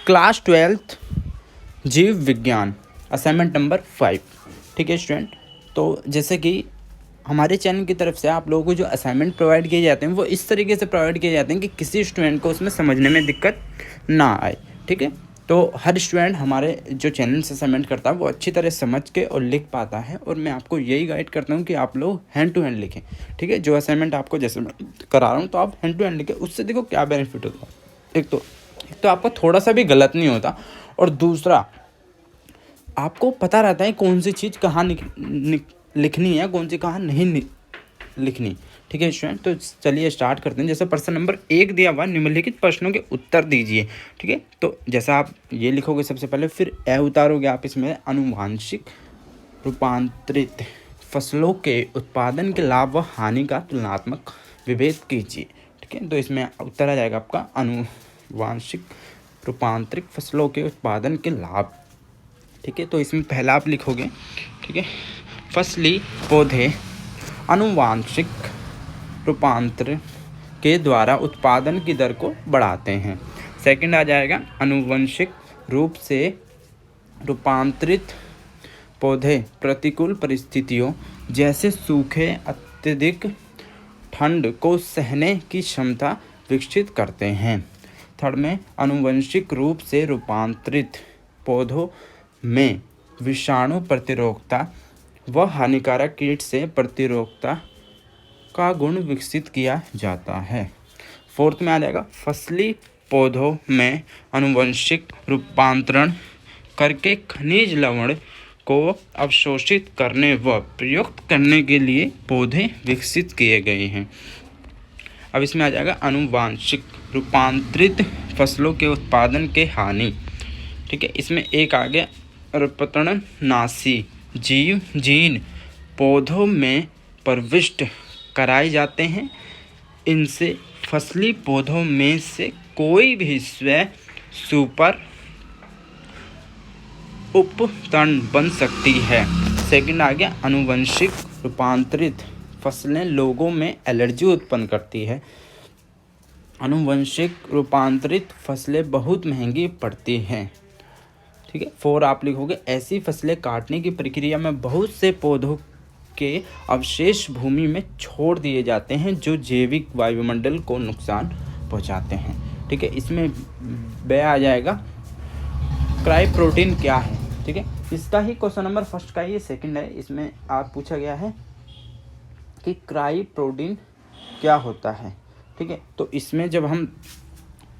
Class 12th जीव विज्ञान assignment number 5। ठीक है स्टूडेंट, तो जैसे कि हमारे चैनल की तरफ से आप लोगों को जो असाइनमेंट प्रोवाइड किए जाते हैं वो इस तरीके से प्रोवाइड किए जाते हैं कि किसी स्टूडेंट को उसमें समझने में दिक्कत ना आए। ठीक है, तो हर स्टूडेंट हमारे जो चैनल से असाइनमेंट करता है वो अच्छी तरह समझ के और लिख पाता है, और मैं आपको यही गाइड करता हूँ कि आप लोग हैंड टू हैंड लिखें। ठीक है, जो असाइनमेंट आपको जैसे मैं करा रहा हूँ तो आप हैंड टू हैंड लिखें, उससे देखो क्या बेनिफिट होता है। एक तो आपका थोड़ा सा भी गलत नहीं होता, और दूसरा आपको पता रहता है कौन सी चीज़ कहाँ लिखनी है, कौन सी कहाँ नहीं लिखनी। ठीक है स्टूडेंट, तो चलिए स्टार्ट करते हैं। जैसे प्रश्न नंबर 1 दिया हुआ, निम्नलिखित प्रश्नों के उत्तर दीजिए। ठीक है, तो जैसा आप ये लिखोगे सबसे पहले, फिर ए उतारोगे आप इसमें अनुवांशिक रूपांतरित फसलों के उत्पादन के लाभ व हानि का तुलनात्मक विभेद कीजिए। ठीक है, तो इसमें उत्तर आ जाएगा आपका अनुवांशिक रूपांतरित फसलों के उत्पादन के लाभ। ठीक है, तो इसमें पहला आप लिखोगे, ठीक है, फसली पौधे अनुवांशिक रूपांतर के द्वारा उत्पादन की दर को बढ़ाते हैं। सेकंड आ जाएगा, अनुवांशिक रूप से रूपांतरित पौधे प्रतिकूल परिस्थितियों जैसे सूखे, अत्यधिक ठंड को सहने की क्षमता विकसित करते हैं। थर्ड में, अनुवांशिक रूप से रूपांतरित पौधों में विषाणु प्रतिरोधकता व हानिकारक कीट से प्रतिरोधकता का गुण विकसित किया जाता है। फोर्थ में आ जाएगा, फसली पौधों में अनुवांशिक रूपांतरण करके खनिज लवण को अवशोषित करने व प्रयुक्त करने के लिए पौधे विकसित किए गए हैं। अब इसमें आ जाएगा अनुवांशिक रूपांतरित फसलों के उत्पादन के हानि। ठीक है, इसमें एक आ गया, रपतणनाशी जीव जीन पौधों में प्रविष्ट कराए जाते हैं। इनसे फसली पौधों में से कोई भी स्वयं सुपर उपतण बन सकती है। सेकंड आ गया, अनुवांशिक रूपांतरित फसलें लोगों में एलर्जी उत्पन्न करती है। अनुवांशिक रूपांतरित फसलें बहुत महंगी पड़ती हैं। ठीक है, 4 आप लिखोगे, ऐसी फसलें काटने की प्रक्रिया में बहुत से पौधों के अवशेष भूमि में छोड़ दिए जाते हैं जो जैविक वायुमंडल को नुकसान पहुंचाते हैं। ठीक है, इसमें ब आ जाएगा, क्राई प्रोटीन क्या है। ठीक है, इसका ही क्वेश्चन नंबर फर्स्ट का ही सेकंड है। इसमें आप पूछा गया है कि क्राई प्रोटीन क्या होता है। ठीक है, तो इसमें जब हम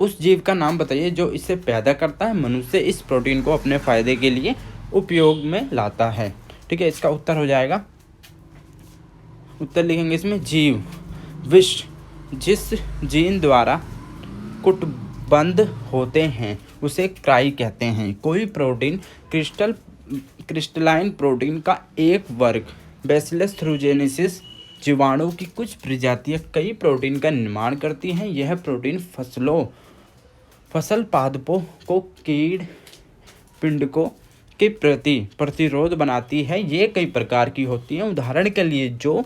उस जीव का नाम बताइए जो इसे पैदा करता है, मनुष्य इस प्रोटीन को अपने फायदे के लिए उपयोग में लाता है। ठीक है, इसका उत्तर हो जाएगा, उत्तर लिखेंगे इसमें, जीव विष जिस जीन द्वारा कुटबंध होते हैं उसे क्राई कहते हैं। कोई प्रोटीन क्रिस्टलाइन प्रोटीन का एक वर्ग बैसिलस थ्रूजेनेसिस जीवाणु की कुछ प्रजातियां कई प्रोटीन का निर्माण करती हैं। यह प्रोटीन फसल पादपों को कीड़ पिंडकों के प्रति प्रतिरोध बनाती है। ये कई प्रकार की होती हैं। उदाहरण के लिए जो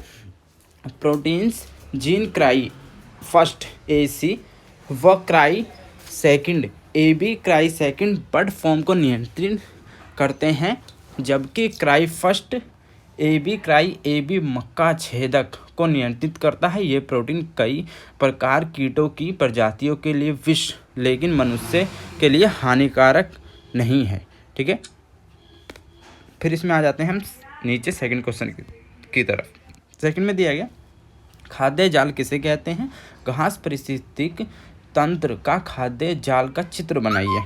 proteins gene cry first AC व cry second AB cry second bird form को नियंत्रित करते हैं, जबकि cry first AB cry AB मक्का छेदक को नियंत्रित करता है। ये प्रोटीन कई प्रकार कीटों की प्रजातियों के लिए विष लेकिन मनुष्य के लिए हानिकारक नहीं है। ठीक है, फिर इसमें आ जाते हैं हम नीचे सेकंड क्वेश्चन की तरफ। सेकंड में दिया गया, खाद्य जाल किसे कहते हैं? घास पारिस्थितिक तंत्र का खाद्य जाल का चित्र बनाइए।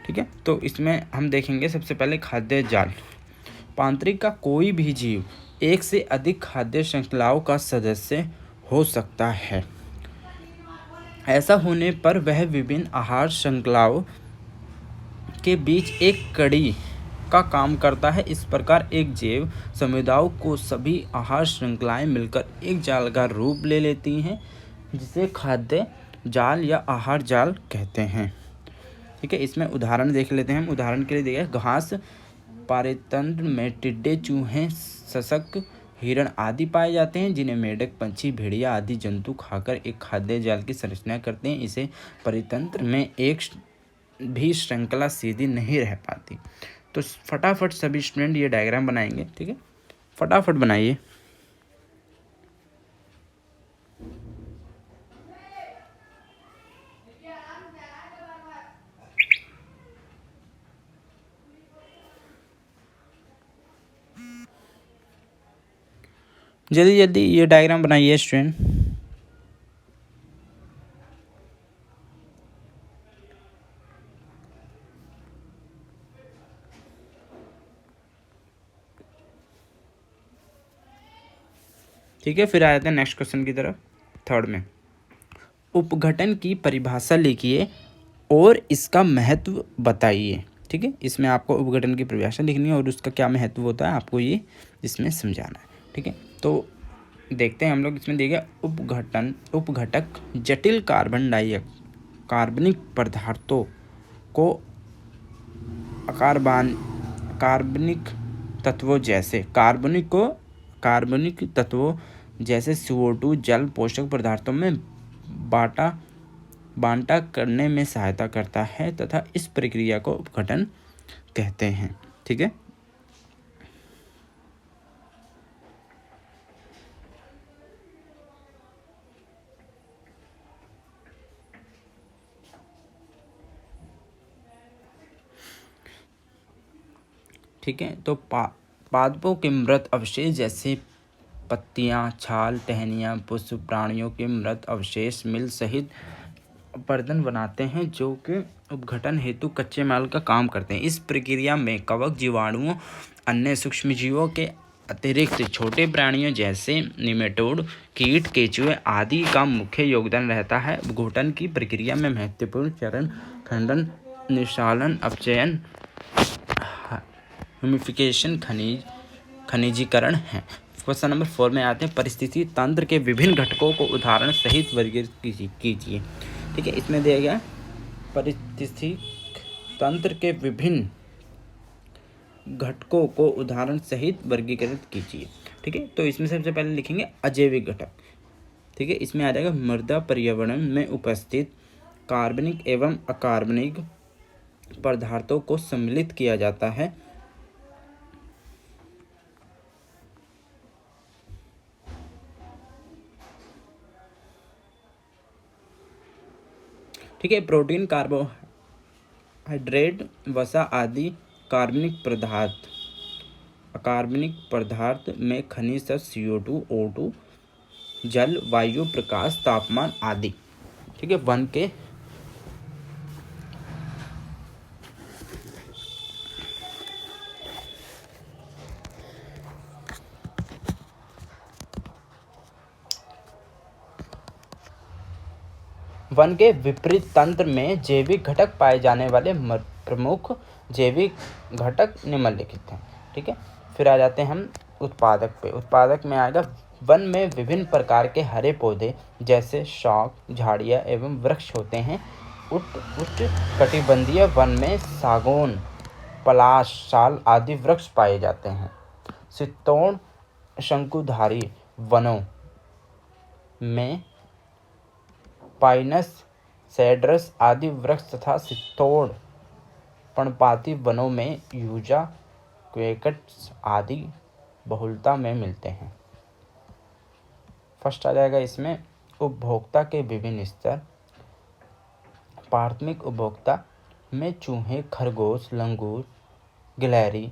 ठीक है, तो इसमें हम देखेंगे सबसे पहले खाद्य जाल। पांतरिक का कोई भी जीव एक से अधिक खाद्य श्रृंखलाओं का सदस्य हो सकता है। ऐसा होने पर वह विभिन्न आहार श्रृंखलाओं के बीच एक कड़ी का काम करता है। इस प्रकार एक जैव समुदाय को सभी आहार श्रृंखलाएं मिलकर एक जाल का रूप ले लेती हैं, जिसे खाद्य जाल या आहार जाल कहते हैं। ठीक है, इसमें उदाहरण देख लेते हैं हम। उदाहरण के लिए देखिए, घास पारितंत्र में टिड्डे, चूहे, सशक, हिरण आदि पाए जाते हैं, जिन्हें मेढक, पंछी, भेड़िया आदि जंतु खाकर एक खाद्य जाल की संरचना करते हैं। इसे परितंत्र में एक भी श्रृंखला सीधी नहीं रह पाती। तो फटाफट सभी स्टूडेंट ये डायग्राम बनाएंगे, ठीक है, फटाफट बनाइए। जल्दी जल्दी ये डायग्राम बनाइए स्टूडेंट। ठीक है, फिर आ जाते हैं नेक्स्ट क्वेश्चन की तरफ, थर्ड में। उपघटन की परिभाषा लिखिए और इसका महत्व बताइए। ठीक है, इसमें आपको उपघटन की परिभाषा लिखनी है और उसका क्या महत्व होता है आपको ये इसमें समझाना है। ठीक है, तो देखते हैं हम लोग, इसमें दिया गया उपघटक जटिल कार्बनिक पदार्थों को कार्बनिक तत्वों जैसे CO2 जल पोषक पदार्थों में बांटा करने में सहायता करता है तथा इस प्रक्रिया को उपघटन कहते हैं। ठीक है, ठीक है, तो पादपों के मृत अवशेष जैसे पत्तियां, छाल, टहनियां, पुष्प, प्राणियों के मृत अवशेष मिल सहित बर्तन बनाते हैं जो कि उपघटन हेतु कच्चे माल का काम करते हैं। इस प्रक्रिया में कवक, जीवाणुओं, अन्य सूक्ष्मजीवों के अतिरिक्त छोटे प्राणियों जैसे निमेटोड, कीट, केंचुए आदि का मुख्य योगदान रहता है। उपघटन की प्रक्रिया में महत्वपूर्ण चरण खंडन, निशालन, अपचयन, ह्यूमिफिकेशन, खनिजीकरण है। क्वेश्चन नंबर 4 में आते हैं, परिस्थिति तंत्र के विभिन्न घटकों को उदाहरण सहित वर्गीकृत कीजिए। ठीक है, इसमें दिया गया परिस्थिति तंत्र के विभिन्न घटकों को उदाहरण सहित वर्गीकृत कीजिए। ठीक है, तो इसमें सबसे पहले लिखेंगे अजैविक घटक। ठीक है, इसमें आ जाएगा मृदा पर्यावरण में उपस्थित कार्बनिक एवं अकार्बनिक पदार्थों को सम्मिलित किया जाता है। ठीक है, प्रोटीन, कार्बोहाइड्रेट, वसा आदि अकार्बनिक पदार्थ में खनिज CO2, O2, जल, वायु, प्रकाश, तापमान आदि। ठीक है, वन के विपरीत तंत्र में जैविक घटक पाए जाने वाले प्रमुख जैविक घटक निम्नलिखित हैं। ठीक है, फिर आ जाते हैं हम उत्पादक पे। उत्पादक में आएगा वन में विभिन्न प्रकार के हरे पौधे जैसे शौक, झाड़ियाँ एवं वृक्ष होते हैं। उष्णकटिबंधीय वन में सागौन, पलाश, साल आदि वृक्ष पाए जाते हैं। शीतोष्ण शंकुधारी वनों में पाइनस, सेड्रस आदि वृक्ष तथा शीतोष्ण पर्णपाती वनों में यूजा, क्वेकट्स आदि बहुलता में मिलते हैं। फर्स्ट आ जाएगा इसमें उपभोक्ता के विभिन्न स्तर। प्राथमिक उपभोक्ता में चूहे, खरगोश, लंगूर, गिलहरी,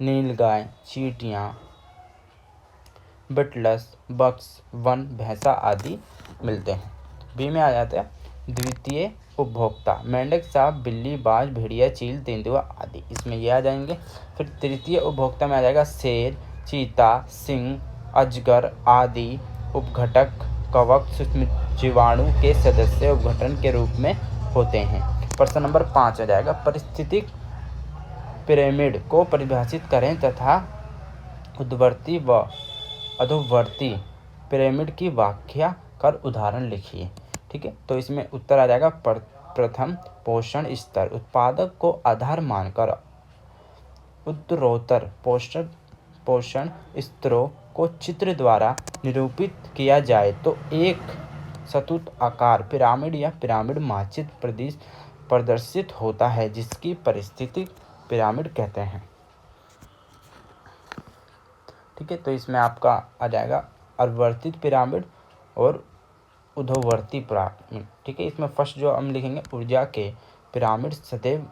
नीलगाय, चींटियाँ, बिटल्स, बग्स, वन भैंसा आदि मिलते हैं। बी में आ जाता है द्वितीय उपभोक्ता, मेंढक, सांप, बिल्ली, बाज, भेड़िया, चील, तेंदुआ आदि, इसमें ये आ जाएंगे। फिर तृतीय उपभोक्ता में आ जाएगा शेर, चीता, सिंह, अजगर आदि उपघटक कवक सूक्ष्म जीवाणु के सदस्य उपघटन के रूप में होते हैं। प्रश्न नंबर 5 आ जाएगा, पारिस्थितिक पिरामिड को परिभाषित करें तथा ऊर्ध्ववर्ती व अधोवर्ती पिरामिड की व्याख्या कर उदाहरण लिखिए। ठीक है, तो इसमें उत्तर आ जाएगा प्रथम पोषण स्तर, उत्पादक को आधार मानकर उत्तरोत्तर पोषण स्तरों को चित्र द्वारा निरूपित किया जाए तो एक सतुत आकार पिरामिड या पिरामिड मानचित्र प्रदर्शित होता है, जिसकी परिस्थिति पिरामिड कहते हैं। ठीक है, तो इसमें आपका आ जाएगा अर्धवर्तित पिरामिड और ऊर्ध्ववर्ती पिरामिड। ठीक है, इसमें फर्स्ट जो हम लिखेंगे, ऊर्जा के पिरामिड सदैव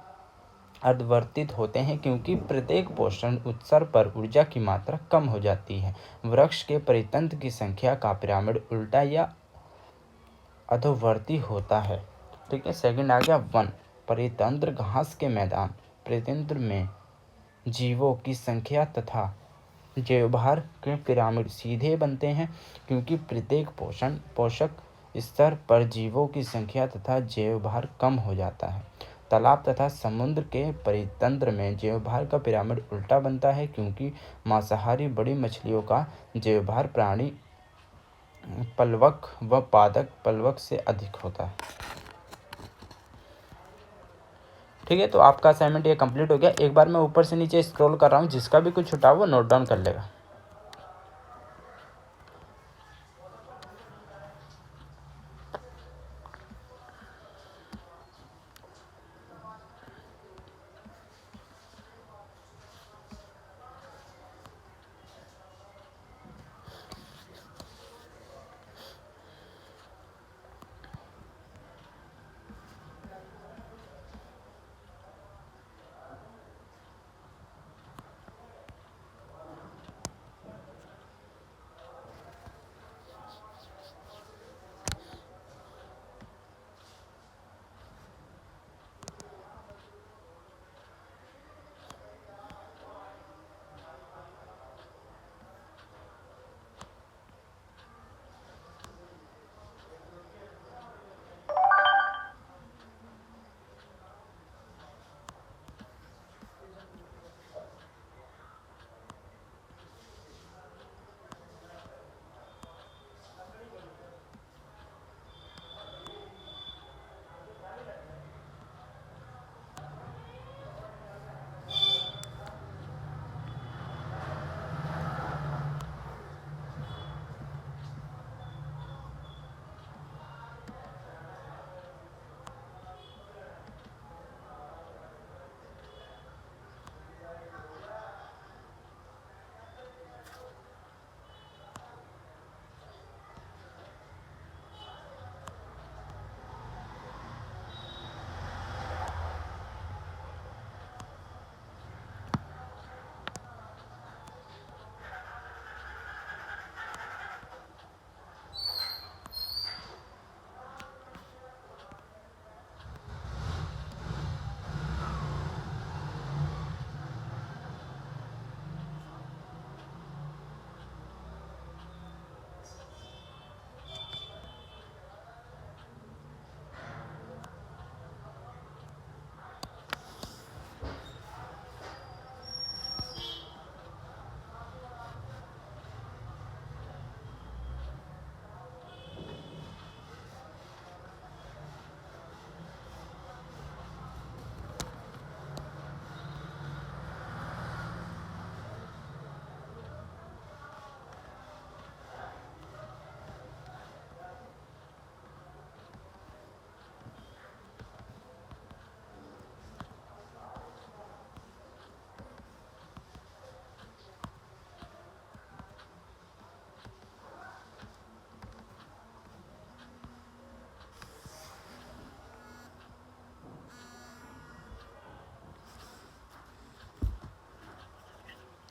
अर्धवर्तित होते हैं क्योंकि प्रत्येक पोषण उत्सर्ग पर ऊर्जा की मात्रा कम हो जाती है। वृक्ष के परितंत्र की संख्या का पिरामिड उल्टा या अधोवर्ती होता है। ठीक है, सेकंड आ गया वन। परितंत्र घास के मैदान। परितंत्र में जीवों की संख्या तथा जैवभार के पिरामिड सीधे बनते हैं क्योंकि प्रत्येक पोषक स्तर पर जीवों की संख्या तथा जैवभार कम हो जाता है। तालाब तथा समुद्र के परितंत्र में जैवभार का पिरामिड उल्टा बनता है क्योंकि मांसाहारी बड़ी मछलियों का जैवभार प्राणी पलवक व पादप पलवक से अधिक होता है। ठीक है, तो आपका असाइनमेंट ये कंप्लीट हो गया। एक बार मैं ऊपर से नीचे स्क्रॉल कर रहा हूँ, जिसका भी कुछ छुटा वो नोट डाउन कर लेगा।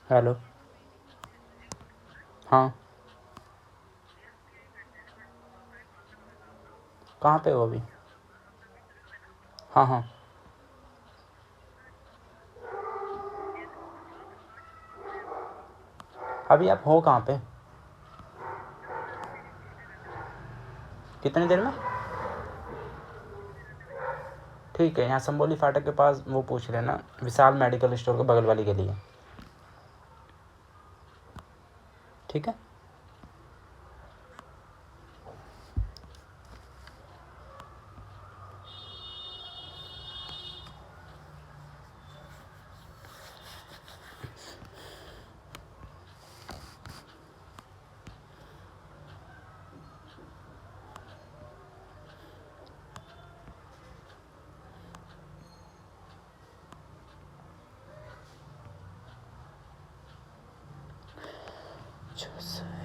हेलो, हाँ, कहाँ पे हो अभी? हाँ हाँ, अभी आप हो कहाँ पे? कितनी देर में? ठीक है, यहाँ संबोली फाटक के पास वो पूछ लेना, विशाल मेडिकल स्टोर के बगल वाली गली है। ठीक है। जो